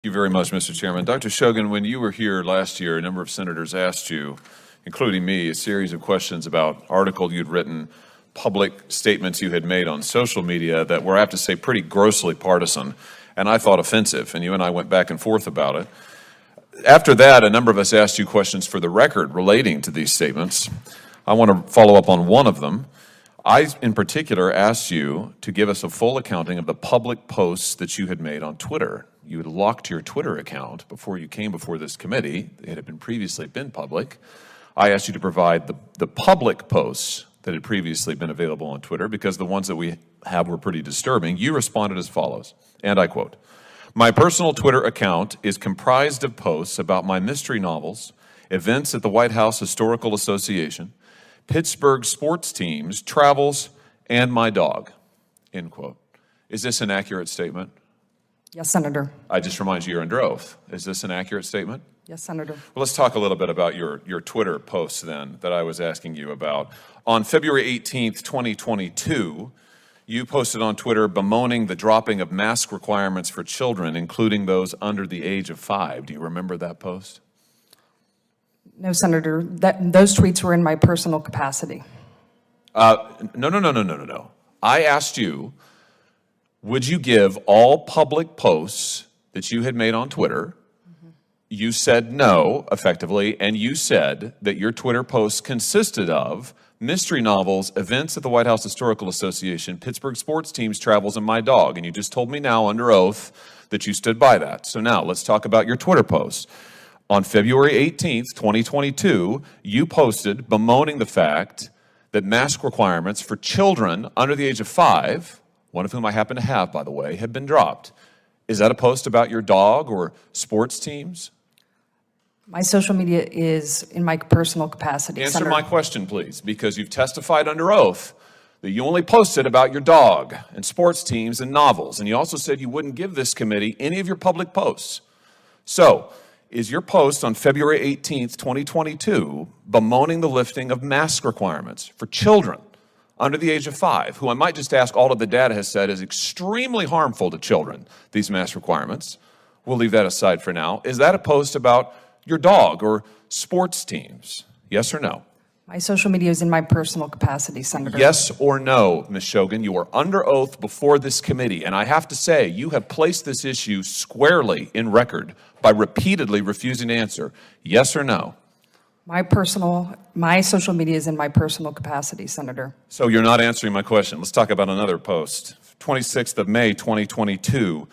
Thank you very much, Mr. Chairman. Dr. Shogan, when you were here last year, a number of senators asked you, including me, a series of questions about articles you'd written, public statements you had made on social media that were, I have to say, pretty grossly partisan, and I thought offensive, and you and I went back and forth about it. After that, a number of us asked you questions for the record relating to these statements. I want to follow up on one of them. I, in particular, asked you to give us a full accounting of the public posts that you had made on Twitter. You had locked your Twitter account before you came before this committee. It had previously been public. I asked you to provide the public posts that had previously been available on Twitter because the ones that we have were pretty disturbing. You responded as follows, and I quote, "My personal Twitter account is comprised of posts about my mystery novels, events at the White House Historical Association, Pittsburgh sports teams, travels, and my dog," end quote. Is this an accurate statement? Yes, Senator. I just remind you, you're under oath. Is this an accurate statement? Yes, Senator. Well, let's talk a little bit about your Twitter posts then that I was asking you about. On February 18th, 2022, you posted on Twitter bemoaning the dropping of mask requirements for children, including those under the age of 5. Do you remember that post? No, Senator. Those tweets were in my personal capacity. No. I asked you, would you give all public posts that you had made on Twitter? You said no, effectively, and you said that your Twitter posts consisted of mystery novels, events at the White House Historical Association, Pittsburgh sports teams, travels, and my dog. And you just told me now under oath that you stood by that. So now let's talk about your Twitter posts. On February 18th, 2022, you posted bemoaning the fact that mask requirements for children under the age of 5, one of whom I happen to have, by the way, have been dropped. Is that a post about your dog or sports teams? My social media is in my personal capacity, Answer Senator. my question, please, because you've testified under oath that you only posted about your dog and sports teams and novels, and you also said you wouldn't give this committee any of your public posts. So, is your post on February 18th, 2022, bemoaning the lifting of mask requirements for children under the age of 5, who I might just ask, all of the data has said is extremely harmful to children, these mask requirements? We'll leave that aside for now. Is that a post about your dog or sports teams? Yes or no? My social media is in my personal capacity, Senator. Yes or no, Ms. Shogan? You are under oath before this committee, and I have to say, you have placed this issue squarely in record by repeatedly refusing to answer. Yes or no? My social media is in my personal capacity, Senator. So you're not answering my question. Let's talk about another post. 26th of May, 2022,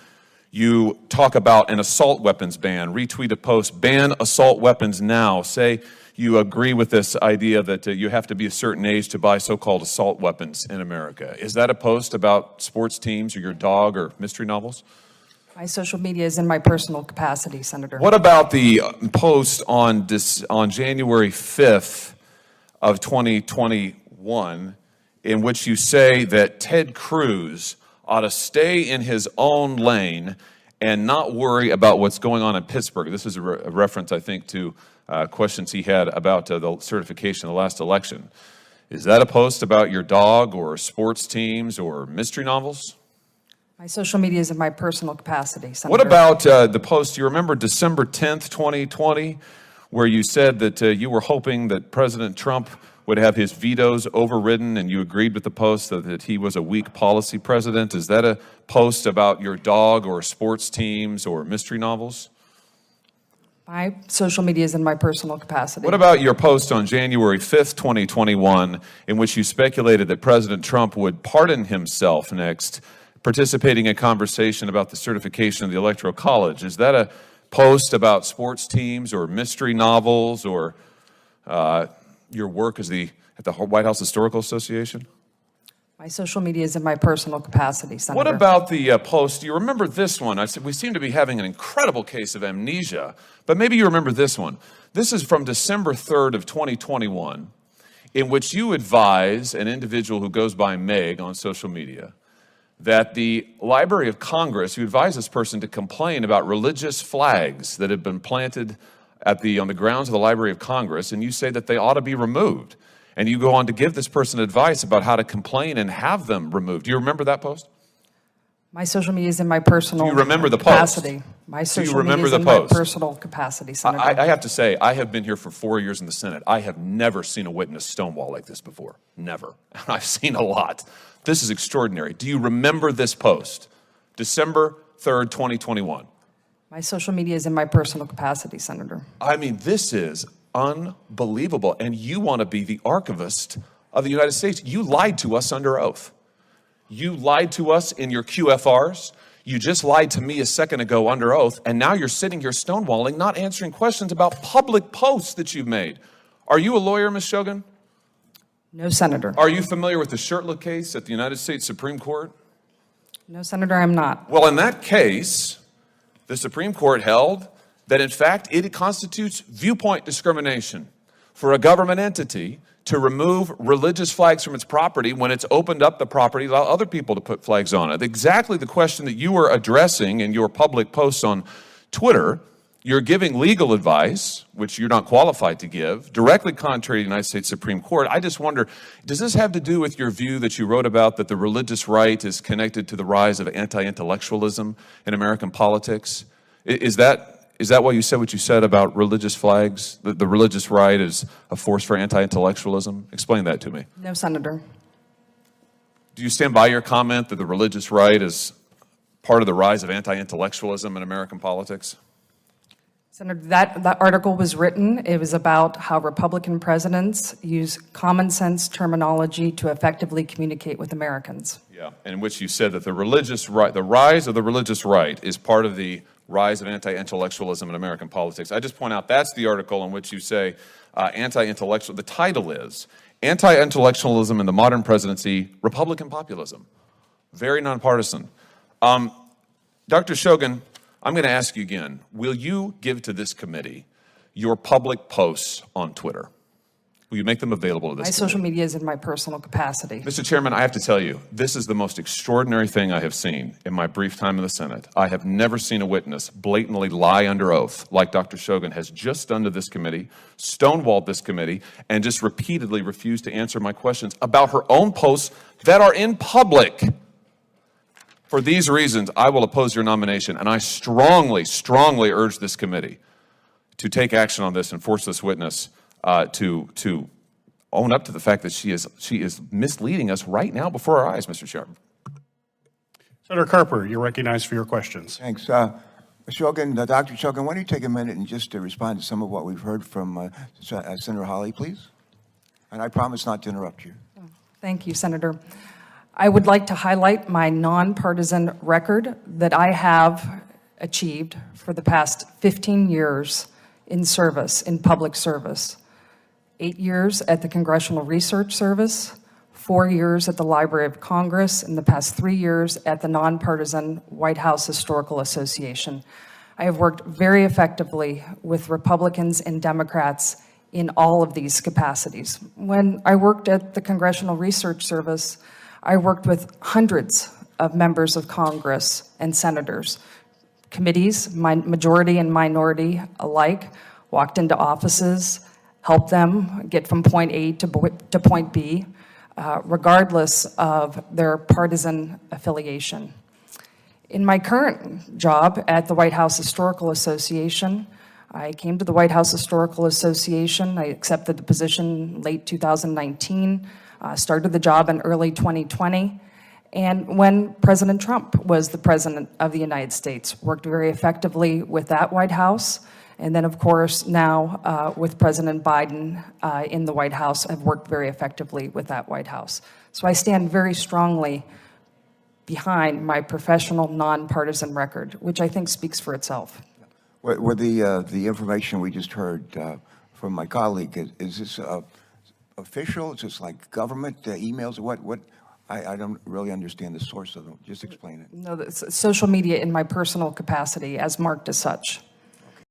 you talk about an assault weapons ban. Retweet a post, ban assault weapons now. Say you agree with this idea that you have to be a certain age to buy so-called assault weapons in America. Is that a post about sports teams or your dog or mystery novels? My social media is in my personal capacity, Senator. What about the post on January 5th of 2021 in which you say that Ted Cruz ought to stay in his own lane and not worry about what's going on in Pittsburgh? This is a reference, I think, to questions he had about the certification of the last election. Is that a post about your dog or sports teams or mystery novels? My social media is in my personal capacity, Senator. What about the post, you remember December 10th, 2020, where you said that you were hoping that President Trump would have his vetoes overridden, and you agreed with the post that he was a weak policy president? Is that a post about your dog or sports teams or mystery novels? My social media is in my personal capacity. What about your post on January 5th, 2021, in which you speculated that President Trump would pardon himself next, participating in a conversation about the certification of the Electoral College? Is that a post about sports teams or mystery novels or your work at the White House Historical Association? My social media is in my personal capacity, Senator. What about the post? Do you remember this one? I said we seem to be having an incredible case of amnesia, but maybe you remember this one. This is from December 3rd of 2021, in which you advise an individual who goes by Meg on social media that the Library of Congress, you advise this person to complain about religious flags that have been planted on the grounds of the Library of Congress, and you say that they ought to be removed. And you go on to give this person advice about how to complain and have them removed. Do you remember that post? My social media is in my personal Do you remember the capacity. post? My Do you social media remember is the in post? my personal capacity, Senator. I have to say, I have been here for 4 years in the Senate. I have never seen a witness stonewall like this before. Never. I've seen a lot. This is extraordinary. Do you remember this post? December 3rd, 2021. My social media is in my personal capacity, Senator. I mean, this is unbelievable. And you want to be the archivist of the United States. You lied to us under oath. You lied to us in your QFRs. You just lied to me a second ago under oath. And now you're sitting here stonewalling, not answering questions about public posts that you've made. Are you a lawyer, Ms. Shogan? No, Senator. Are you familiar with the Shirtliff case at the United States Supreme Court? No, Senator, I'm not. Well, in that case, the Supreme Court held that, in fact, it constitutes viewpoint discrimination for a government entity to remove religious flags from its property when it's opened up the property, allow other people to put flags on it. Exactly the question that you were addressing in your public posts on Twitter. You're giving legal advice, which you're not qualified to give, directly contrary to the United States Supreme Court. I just wonder, does this have to do with your view that you wrote about that the religious right is connected to the rise of anti-intellectualism in American politics? Is that why you said what you said about religious flags, that the religious right is a force for anti-intellectualism? Explain that to me. No, Senator. Do you stand by your comment that the religious right is part of the rise of anti-intellectualism in American politics? Senator, that article was written. It was about how Republican presidents use common sense terminology to effectively communicate with Americans. Yeah, in which you said that the religious right, the rise of the religious right is part of the rise of anti-intellectualism in American politics. I just point out that's the article in which you say anti-intellectual, the title is Anti-Intellectualism in the Modern Presidency, Republican Populism. Very nonpartisan. Dr. Shogan, I'm going to ask you again, will you give to this committee your public posts on Twitter? Will you make them available to this committee? My social media is in my personal capacity. Mr. Chairman, I have to tell you, this is the most extraordinary thing I have seen in my brief time in the Senate. I have never seen a witness blatantly lie under oath like Dr. Shogan has just done to this committee, stonewalled this committee, and just repeatedly refused to answer my questions about her own posts that are in public. For these reasons, I will oppose your nomination, and I strongly, strongly urge this committee to take action on this and force this witness to own up to the fact that she is misleading us right now before our eyes, Mr. Chairman. Senator Carper, you're recognized for your questions. Thanks. Shogan, Dr. Shogan, why don't you take a minute and just to respond to some of what we've heard from Senator Hawley, please? And I promise not to interrupt you. Thank you, Senator. I would like to highlight my nonpartisan record that I have achieved for the past 15 years in service, in public service. 8 years at the Congressional Research Service, 4 years at the Library of Congress, and the past 3 years at the nonpartisan White House Historical Association. I have worked very effectively with Republicans and Democrats in all of these capacities. When I worked at the Congressional Research Service, I worked with hundreds of members of Congress and senators, committees, majority and minority alike, walked into offices, helped them get from point A to point B, regardless of their partisan affiliation. In my current job at the White House Historical Association, I came to the White House Historical Association. I accepted the position late 2019, started the job in early 2020, and when President Trump was the President of the United States, worked very effectively with that White House, and then, of course, now with President Biden in the White House, have worked very effectively with that White House. So I stand very strongly behind my professional, nonpartisan record, which I think speaks for itself. Were the information we just heard from my colleague, is this official? Is this like government emails? What? I don't really understand the source of them. Just explain it. No, it's social media in my personal capacity as marked as such.